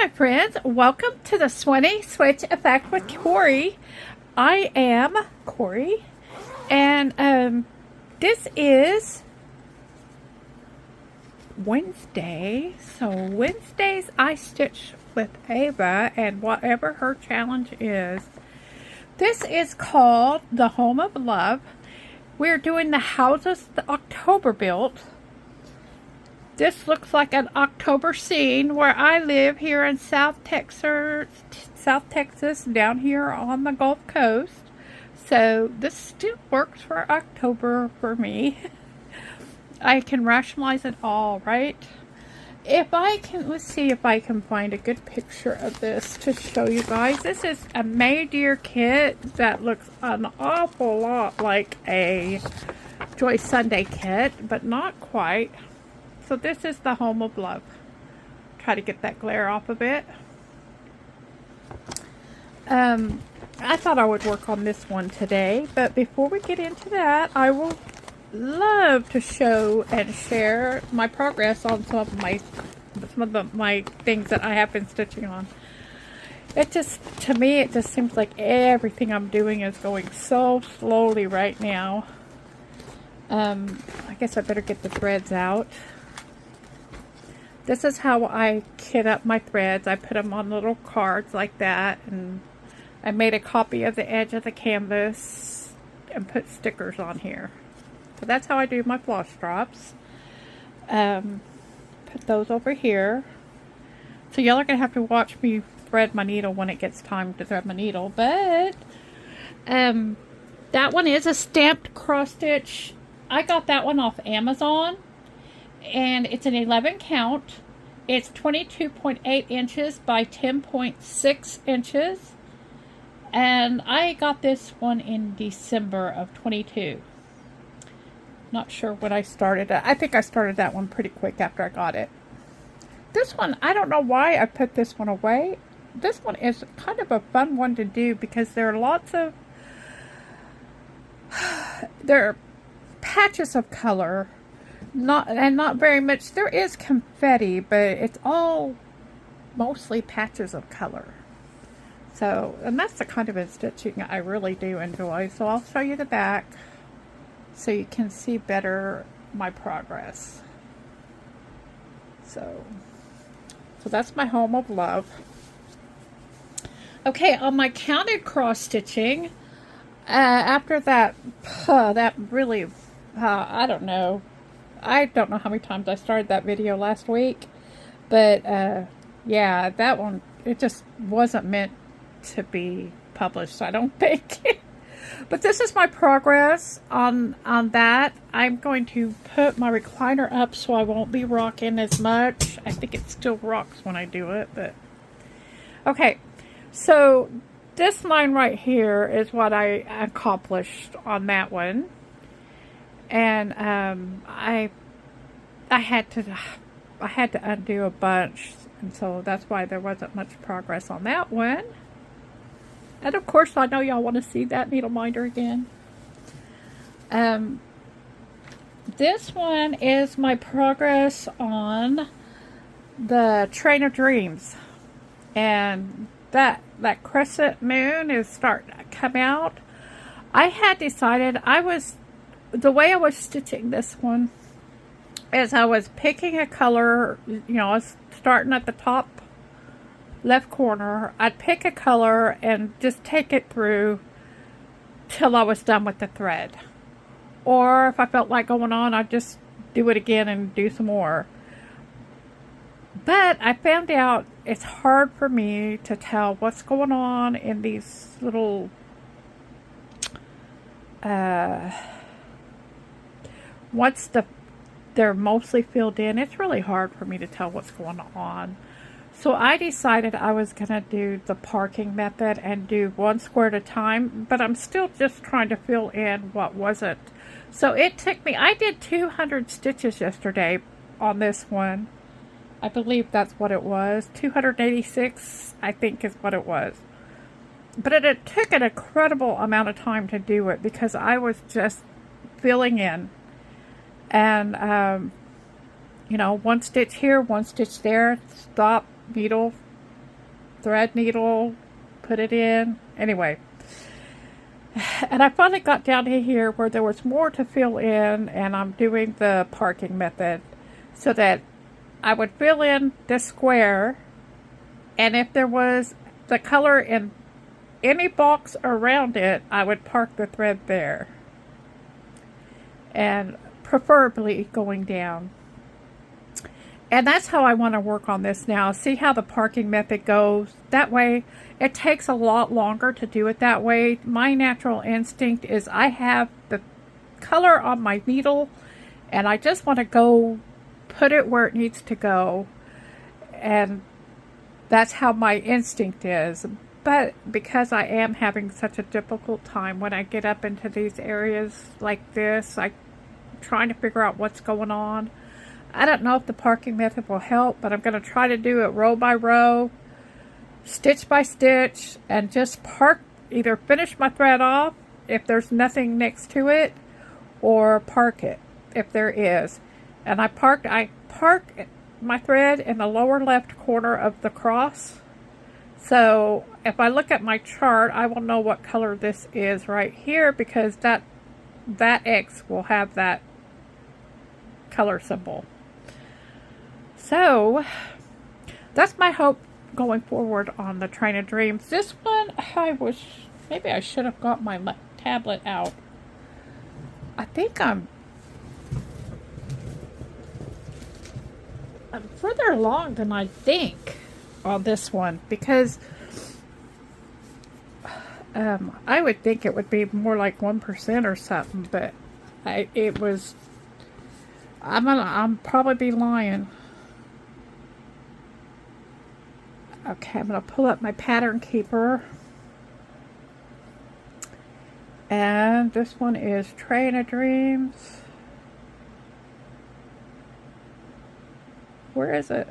my friends, welcome to the Swinny Switch Effect with Cori. I am Cori, and this is Wednesday. So Wednesdays I stitch with Ava and whatever her challenge is. This is called the Home of Love. We're doing the houses the October built. This looks like an October scene where I live here in South Texas, down here on the Gulf Coast. So this still works for October for me. I can rationalize it all, right? If I can, let's see if I can find a good picture of this to show you guys. This is a Maydear kit that looks an awful lot like a Joy Sunday kit, but not quite. So this is the Home of Love. Try to get that glare off a bit. I thought I would work on this one today, but before we get into that, I will love to show and share my progress on some of my things that I have been stitching on. It just, to me, it just seems like everything I'm doing is going so slowly right now. I guess I better get the threads out. This is how I kit up my threads. I put them on little cards like that, and I made a copy of the edge of the canvas and put stickers on here. So that's how I do my floss drops. Put those over here. So y'all are going to have to watch me thread my needle when it gets time to thread my needle. But that one is a stamped cross stitch. I got that one off Amazon. And it's an 11 count. It's 22.8 inches by 10.6 inches. And I got this one in December of 22. Not sure when I started it. I think I started that one pretty quick after I got it. This one, I don't know why I put this one away. This one is kind of a fun one to do because there are lots of... there are patches of color. Not very much. There is confetti, but it's all mostly patches of color. So, and that's the kind of stitching I really do enjoy. So I'll show you the back so you can see better my progress. So that's my Home of Love. Okay, on my counted cross stitching, after that, that really, I don't know how many times I started that video last week, but yeah, that one, it just wasn't meant to be published, I don't think. But this is my progress on that. I'm going to put my recliner up so I won't be rocking as much. I think it still rocks when I do it, but okay. So this line right here is what I accomplished on that one. And I had to undo a bunch, and so that's why there wasn't much progress on that one. And of course, I know y'all want to see that needle minder again. This one is my progress on the Train of Dreams, and that crescent moon is starting to come out. I had decided the way I was stitching this one is I was picking a color, you know, I was starting at the top left corner. I'd pick a color and just take it through till I was done with the thread. Or if I felt like going on, I'd just do it again and do some more. But I found out it's hard for me to tell what's going on in these little once they're mostly filled in, it's really hard for me to tell what's going on. So I decided I was going to do the parking method and do one square at a time, but I'm still just trying to fill in what wasn't. So it took me, I did 200 stitches yesterday on this one. I believe that's what it was. 286, I think, is what it was. But it took an incredible amount of time to do it because I was just filling in. And, you know, one stitch here, one stitch there, stop, needle, thread needle, put it in. Anyway, and I finally got down to here where there was more to fill in, and I'm doing the parking method so that I would fill in this square, and if there was the color in any box around it, I would park the thread there, and preferably going down. And that's how I want to work on this now. See how the parking method goes? That way, it takes a lot longer to do it that way. My natural instinct is I have the color on my needle, and I just want to go put it where it needs to go. And that's how my instinct is. But because I am having such a difficult time when I get up into these areas like this, I'm trying to figure out what's going on. I don't know if the parking method will help, but I'm going to try to do it row by row, stitch by stitch, and just either finish my thread off if there's nothing next to it, or park it if there is. And I park my thread in the lower left corner of the cross. So if I look at my chart, I will know what color this is right here, because that X will have that color symbol. So that's my hope going forward on the Train of Dreams. This one, maybe I should have got my tablet out. I think I'm further along than I think on this one, because I would think it would be more like 1% or something, but I'm probably be lying. Okay, I'm going to pull up my pattern keeper. And this one is Train of Dreams. Where is it?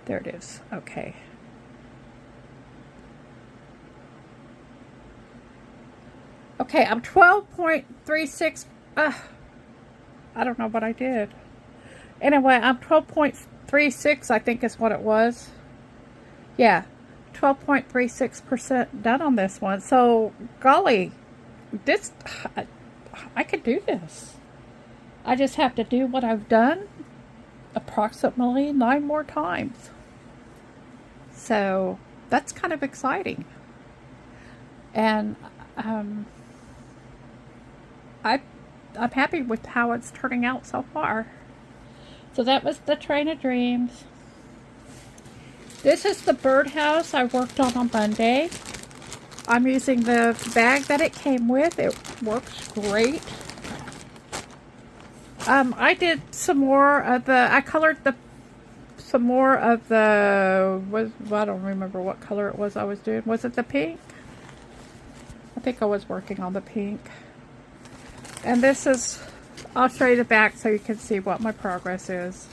There it is. Okay. Okay, I'm 12.36. I don't know what I did. Anyway, I'm 12.36, I think is what it was. Yeah, 12.36% done on this one. So, golly, I could do this. I just have to do what I've done approximately 9 more times. So, that's kind of exciting. And I'm happy with how it's turning out so far. So that was the Train of Dreams. This is the birdhouse I worked on Monday. I'm using the bag that it came with. It works great. I did some more of I colored some more of the, I don't remember what color it was I was doing. Was it the pink? I think I was working on the pink. And this is, I'll show you the back so you can see what my progress is.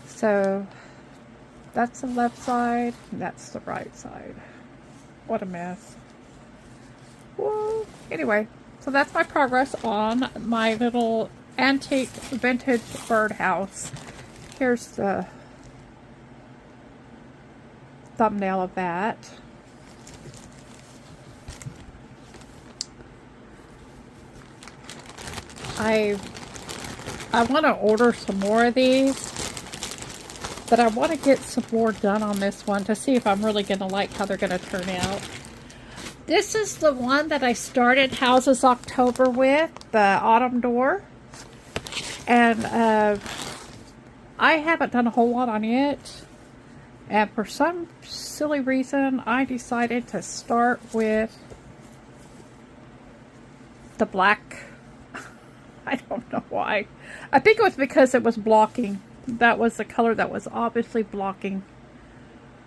So, that's the left side, and that's the right side. What a mess. Whoa. Anyway, so that's my progress on my little antique vintage birdhouse. Here's the thumbnail of that. I want to order some more of these, but I want to get some more done on this one to see if I'm really going to like how they're going to turn out. This is the one that I started Houses October with, the autumn door. And I haven't done a whole lot on it. And for some silly reason, I decided to start with the black. I don't know why. I think it was because it was blocking. That was the color that was obviously blocking.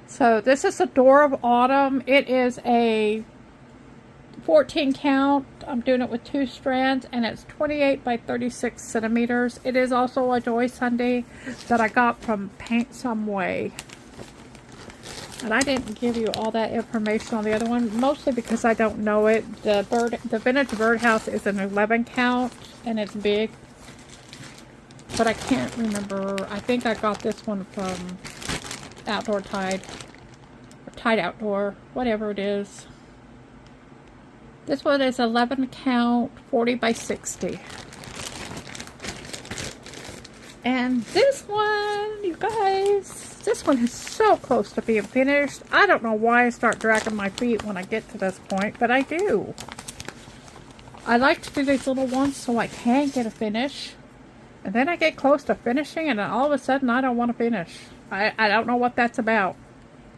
So this is the Door of Autumn. It is a 14 count. I'm doing it with 2 strands, and it's 28 by 36 centimeters. It is also a Joy Sunday that I got from Paint Some Way. And I didn't give you all that information on the other one, mostly because I don't know it. The vintage birdhouse is an 11 count, and it's big. but I can't remember. I think I got this one from Outdoor Tide, or Tide Outdoor, whatever it is. This one is 11 count, 40 by 60. And this one, you guys, this one is so close to being finished. I don't know why I start dragging my feet when I get to this point, but I do. I like to do these little ones so I can get a finish. And then I get close to finishing and then all of a sudden I don't want to finish. I don't know what that's about.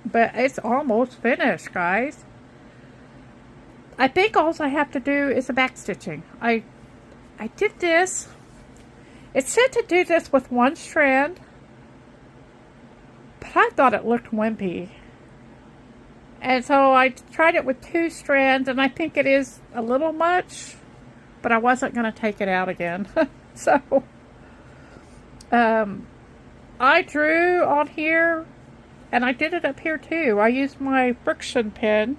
But it's almost finished, guys. I think all I have to do is the back stitching. I did this. It said to do this with one strand, but I thought it looked wimpy. And so I tried it with 2 strands, and I think it is a little much, but I wasn't going to take it out again. So, I drew on here, and I did it up here too. I used my friction pen.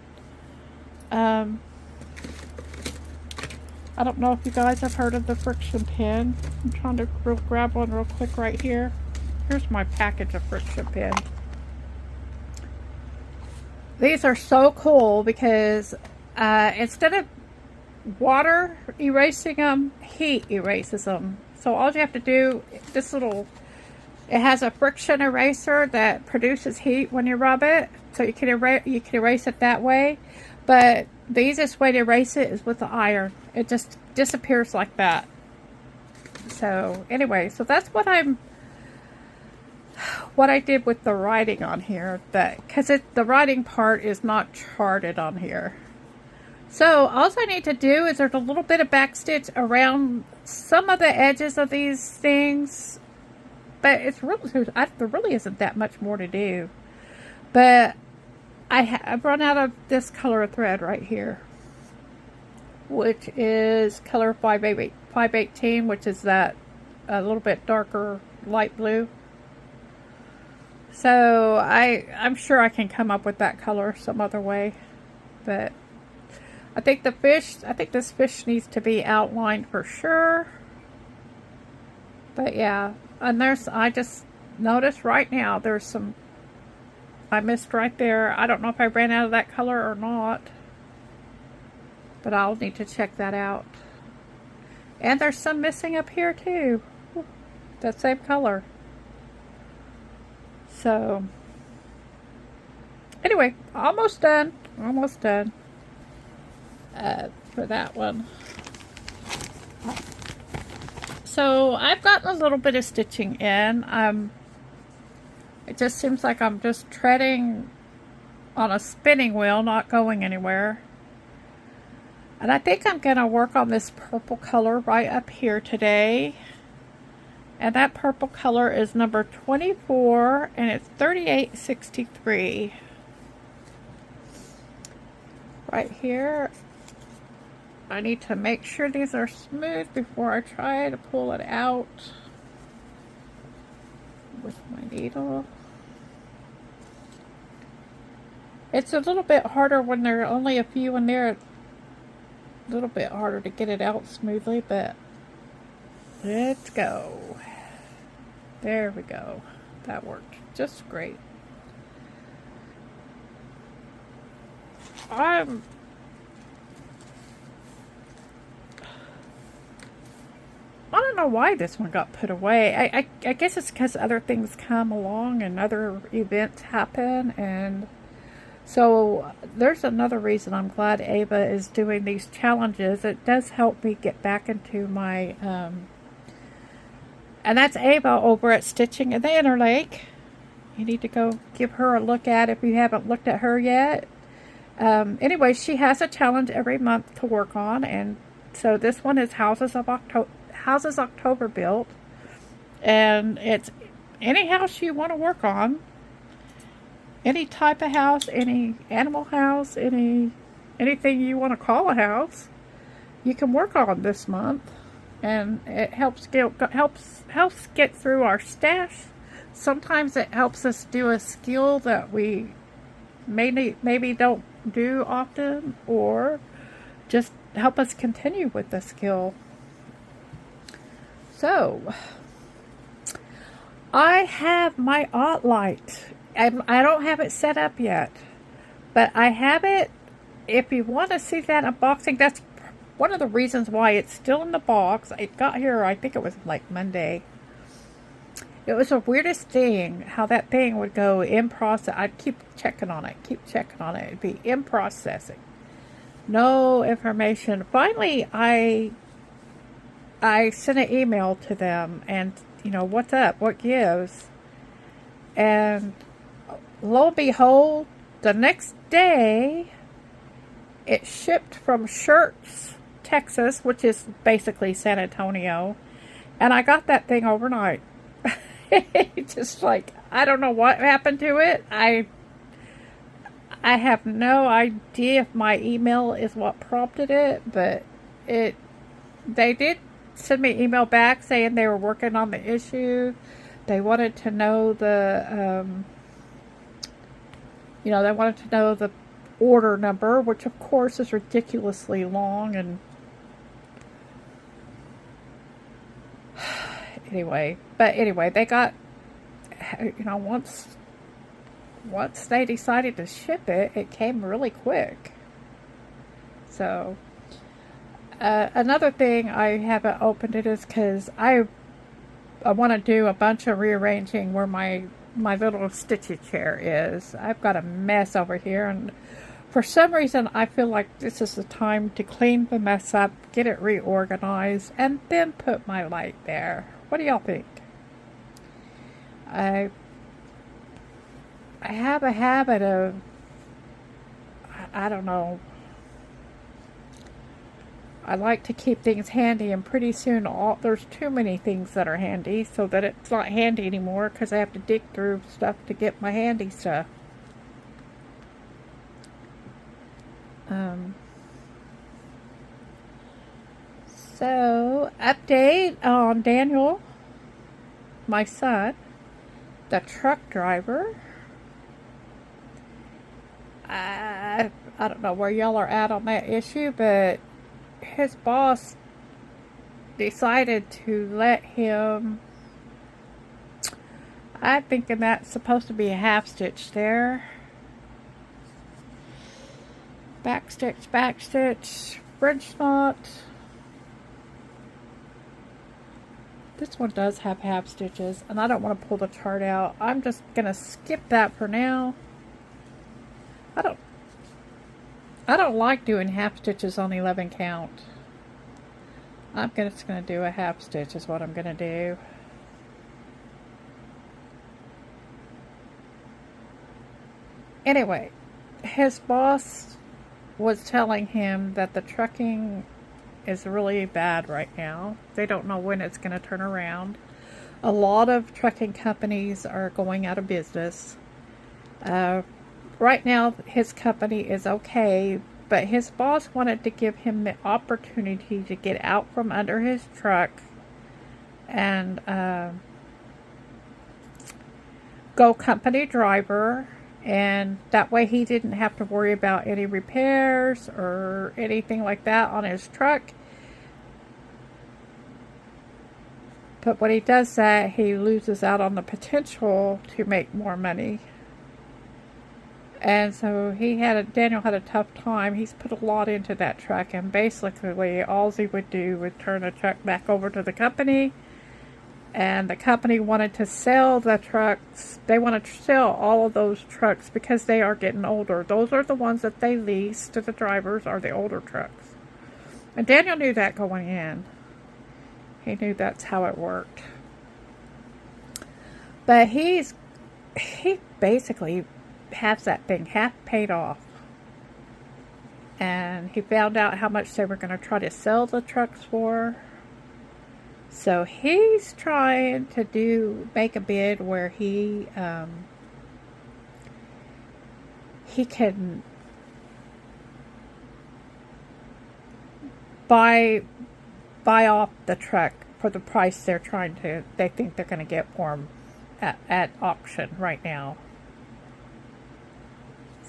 I don't know if you guys have heard of the friction pen. I'm trying to grab one real quick right here. Here's my package of friction pen. These are so cool because instead of water erasing them, heat erases them. So all you have to do, it has a friction eraser that produces heat when you rub it. So you can erase it that way. But the easiest way to erase it is with the iron. It just disappears like that. So anyway, so that's what I did with the writing on here. Because the writing part is not charted on here. So all I need to do is there's a little bit of back stitch around some of the edges of these things. But there really isn't that much more to do. But I've run out of this color of thread right here, which is color 518, which is that a little bit darker light blue. So I'm sure I can come up with that color some other way, but I think this fish needs to be outlined for sure. But yeah, and I just noticed right now there's some I missed right there. I don't know if I ran out of that color or not, but I'll need to check that out. And there's some missing up here too. That same color. So, anyway, almost done. Almost done for that one. So, I've gotten a little bit of stitching in. It just seems like I'm just treading on a spinning wheel, not going anywhere. And I think I'm going to work on this purple color right up here today. And that purple color is number 24, and it's 3863. Right here. I need to make sure these are smooth before I try to pull it out with my needle. It's a little bit harder when there are only a few in there. A little bit harder to get it out smoothly, but let's go. There we go. That worked just great. I don't know why this one got put away. I guess it's because other things come along and other events happen, and so there's another reason I'm glad Ava is doing these challenges. It does help me get back into my, and that's Ava over at Stitching in the Interlake. You need to go give her a look at if you haven't looked at her yet. Anyway, she has a challenge every month to work on, and so this one is Houses October Built, and it's any house you want to work on. Any type of house, any animal house, anything you want to call a house, you can work on this month, and it helps get through our stash. Sometimes it helps us do a skill that we maybe don't do often, or just help us continue with the skill. So I have my Ott light. I don't have it set up yet, but I have it. If you want to see that unboxing, that's one of the reasons why it's still in the box. It got here, I think it was like Monday. It was the weirdest thing, how that thing would go in process. I'd keep checking on it, It'd be in processing. No information. Finally, I sent an email to them and, what's up? What gives? And lo and behold, the next day, it shipped from Shirts, Texas, which is basically San Antonio. And I got that thing overnight. Just like, I don't know what happened to it. I have no idea if my email is what prompted it, but they did send me an email back saying they were working on the issue. They wanted to know the order number, which of course is ridiculously long, and anyway, they got, once they decided to ship it, it came really quick. So, another thing I haven't opened it is because I want to do a bunch of rearranging where my little stitchy chair is. I've got a mess over here, and for some reason I feel like this is the time to clean the mess up, get it reorganized, and then put my light there. What do y'all think? I have a habit of, I don't know, I like to keep things handy, and pretty soon there's too many things that are handy, so that it's not handy anymore because I have to dig through stuff to get my handy stuff. So, update on Daniel, my son, the truck driver. I don't know where y'all are at on that issue, but his boss decided to let him, I'm thinking that's supposed to be a half stitch there. Back stitch, French knot. This one does have half stitches, and I don't want to pull the chart out. I'm just going to skip that for now. I don't like doing half stitches on 11 count. I'm just going to do a half stitch is what I'm going to do. Anyway, his boss was telling him that the trucking is really bad right now. They don't know when it's going to turn around. A lot of trucking companies are going out of business. Right now, his company is okay, but his boss wanted to give him the opportunity to get out from under his truck and go company driver, and that way he didn't have to worry about any repairs or anything like that on his truck. But when he does that, he loses out on the potential to make more money. And so Daniel had a tough time. He's put a lot into that truck, and basically all he would do was turn the truck back over to the company, and the company wanted to sell the trucks. They want to sell all of those trucks because they are getting older. Those are the ones that they lease to the drivers, are the older trucks. And Daniel knew that going in. He knew that's how it worked. But he basically has that thing half paid off. And he found out how much they were going to try to sell the trucks for. So he's trying to make a bid where he can buy off the truck for the price they think they're going to get for them at auction right now.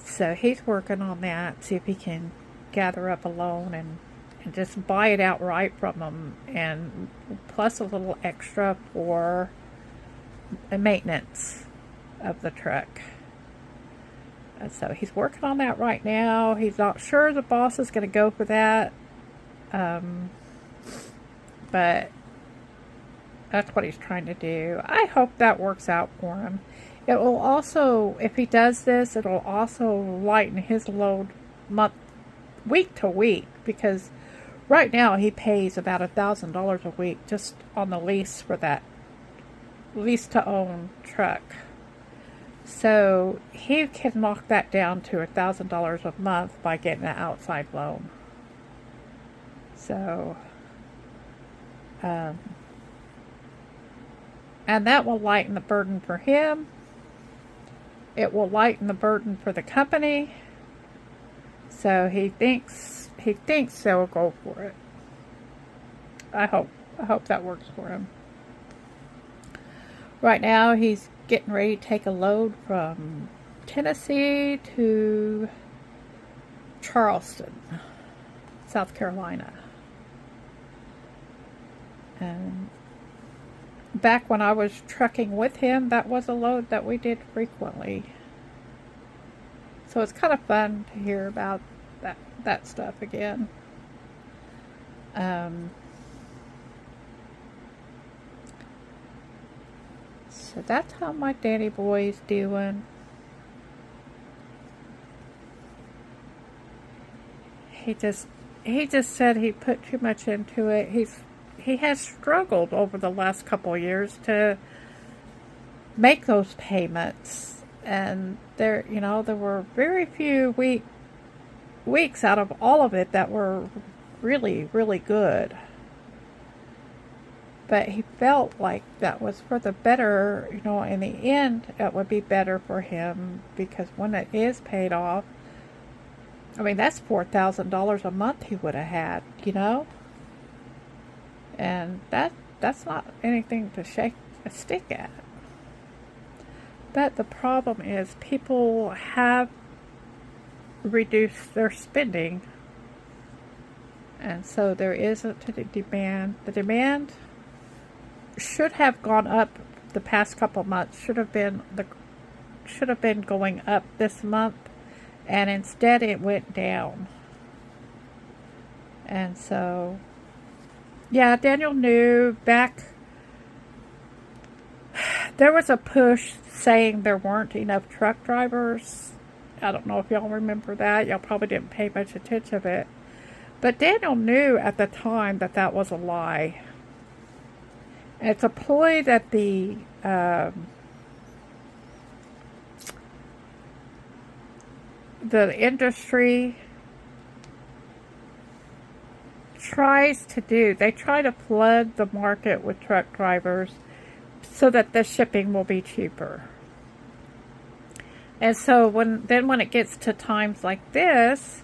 So he's working on that, see if he can gather up a loan and just buy it outright from them, and plus a little extra for maintenance of the truck. And so he's working on that right now. He's not sure the boss is going to go for that. But that's what he's trying to do. I hope that works out for him. It will also, if he does this, it will also lighten his load week to week, because right now he pays about $1,000 a week just on the lease for that lease to own truck. So he can knock that down to $1,000 a month by getting an outside loan. So, and that will lighten the burden for him. It will lighten the burden for the company. So he thinks they'll go for it. I hope that works for him. Right now he's getting ready to take a load from Tennessee to Charleston, South Carolina. And back when I was trucking with him, that was a load that we did frequently. So it's kind of fun to hear about that stuff again. So that's how my daddy boy's doing. He just said he put too much into it. He has struggled over the last couple of years to make those payments, and there were very few weeks out of all of it that were really, really good. But he felt like that was for the better, in the end it would be better for him, because when it is paid off, I mean, that's $4,000 a month he would have had, and that's not anything to shake a stick at. But the problem is people have reduced their spending, and so there isn't a demand. The demand should have gone up the past couple months. Should have been going up this month, and instead it went down. And so, yeah, Daniel knew back. There was a push saying there weren't enough truck drivers. I don't know if y'all remember that. Y'all probably didn't pay much attention to it. But Daniel knew at the time that that was a lie. It's a ploy that the industry tries to do. They try to flood the market with truck drivers so that the shipping will be cheaper. And so when it gets to times like this,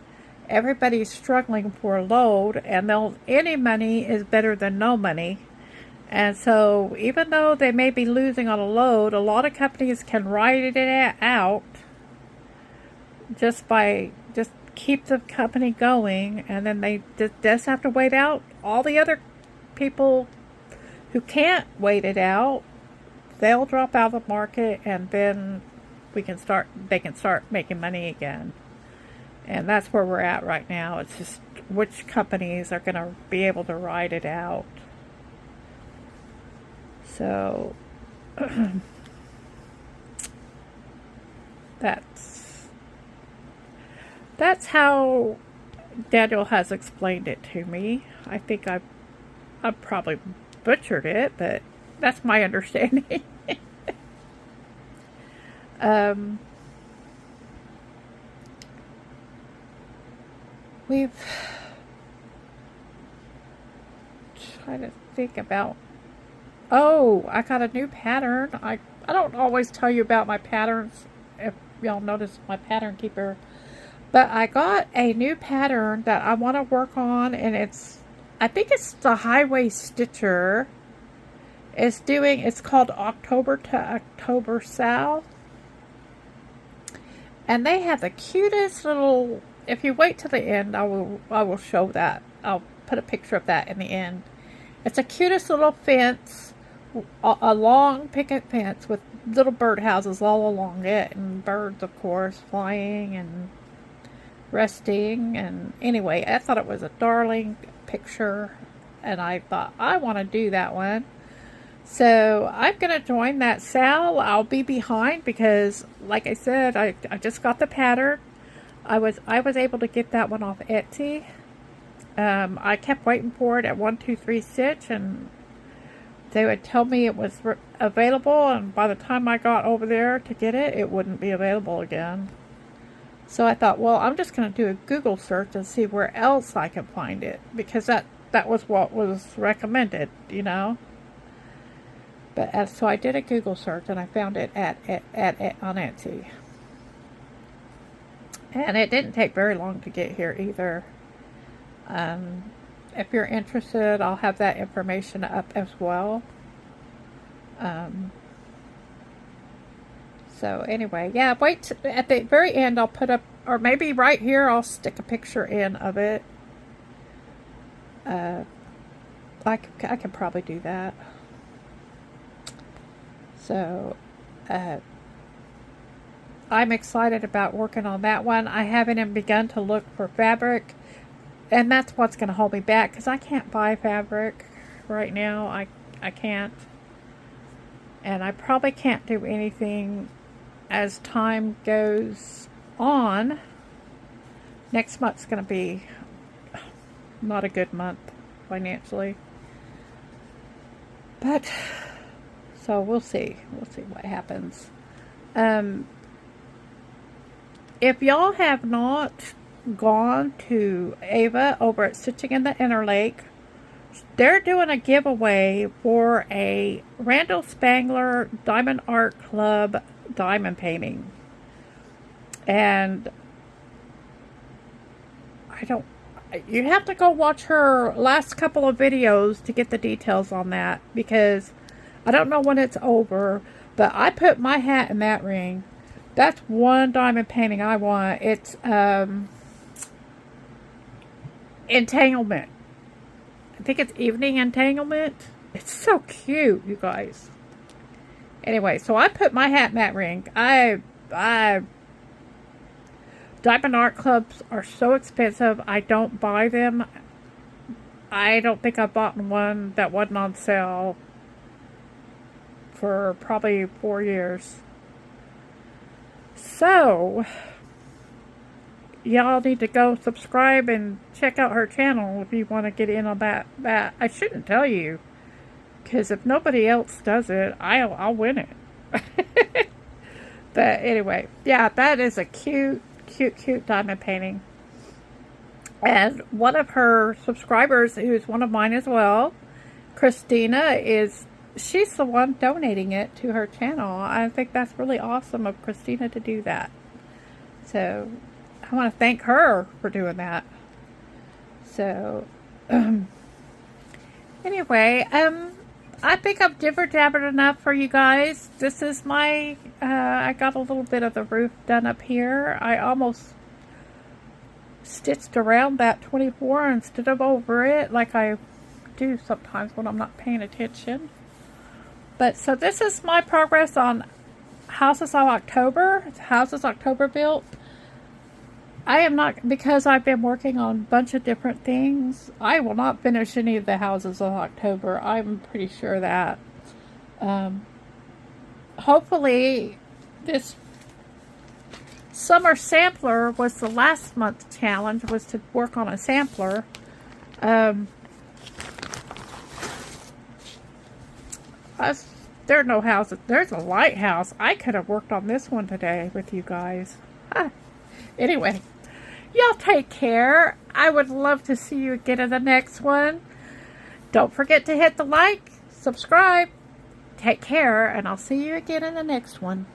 everybody's struggling for a load, and any money is better than no money. And so even though they may be losing on a load, a lot of companies can ride it out just keep the company going, and then they just have to wait out all the other people who can't wait it out. They'll drop out of the market, and then they can start making money again. And that's where we're at right now. It's just which companies are going to be able to ride it out. So that's how Daniel has explained it to me. I think I've probably butchered it, but that's my understanding. We've trying to think about. Oh, I got a new pattern. I don't always tell you about my patterns, if y'all notice my pattern keeper. But I got a new pattern that I want to work on, and I think it's the Highway Stitcher. It's called October to October South. And they have the cutest little, if you wait till the end, I will show that. I'll put a picture of that in the end. It's the cutest little fence a long picket fence with little bird houses all along it, and birds, of course, flying and resting. And anyway, I thought it was a darling picture, and I thought, I want to do that one. So I'm going to join that sale. I'll be behind because, like I said, I just got the pattern. I was able to get that one off Etsy. I kept waiting for it at 123 Stitch, and they would tell me it was available, and by the time I got over there to get it, it wouldn't be available again. So I thought, well, I'm just going to do a Google search and see where else I can find it, because that was what was recommended, you know. But so I did a Google search, and I found it on Etsy. And it didn't take very long to get here either. If you're interested, I'll have that information up as well. So anyway, yeah, wait at the very end. I'll put up, or maybe right here, I'll stick a picture in of it. I can probably do that. So, I'm excited about working on that one. I haven't even begun to look for fabric, and that's what's going to hold me back, because I can't buy fabric right now. I can't. And I probably can't do anything as time goes on. Next month's going to be not a good month financially. But, so we'll see. We'll see what happens. If y'all have not gone to Ava over at Stitching in the Interlake, they're doing a giveaway for a Randall Spangler Diamond Art Club diamond painting. And you have to go watch her last couple of videos to get the details on that, because I don't know when it's over, but I put my hat in that ring. That's one diamond painting I want. It's Entanglement. I think it's Evening Entanglement. It's so cute, you guys. Anyway, so I put my hat in that ring. Diamond art clubs are so expensive. I don't buy them. I don't think I bought one that wasn't on sale for probably 4 years. So, y'all need to go subscribe and check out her channel if you want to get in on that. I shouldn't tell you, because if nobody else does it, I'll win it. But anyway, yeah, that is a cute diamond painting. And one of her subscribers, who's one of mine as well, Christina, she's the one donating it to her channel. I think that's really awesome of Christina to do that. So, I want to thank her for doing that. So, anyway, I think I've jibber-jabbered enough for you guys. This is my, I got a little bit of the roof done up here. I almost stitched around that 24 instead of over it, like I do sometimes when I'm not paying attention. But, so this is my progress on Houses of October. Houses October built. I am not, because I've been working on a bunch of different things, I will not finish any of the Houses of October. I'm pretty sure of that. Hopefully, this summer sampler was the last month's challenge, was to work on a sampler. There are no houses. There's a lighthouse. I could have worked on this one today with you guys. Anyway, y'all take care. I would love to see you again in the next one. Don't forget to hit the like, subscribe. Take care, and I'll see you again in the next one.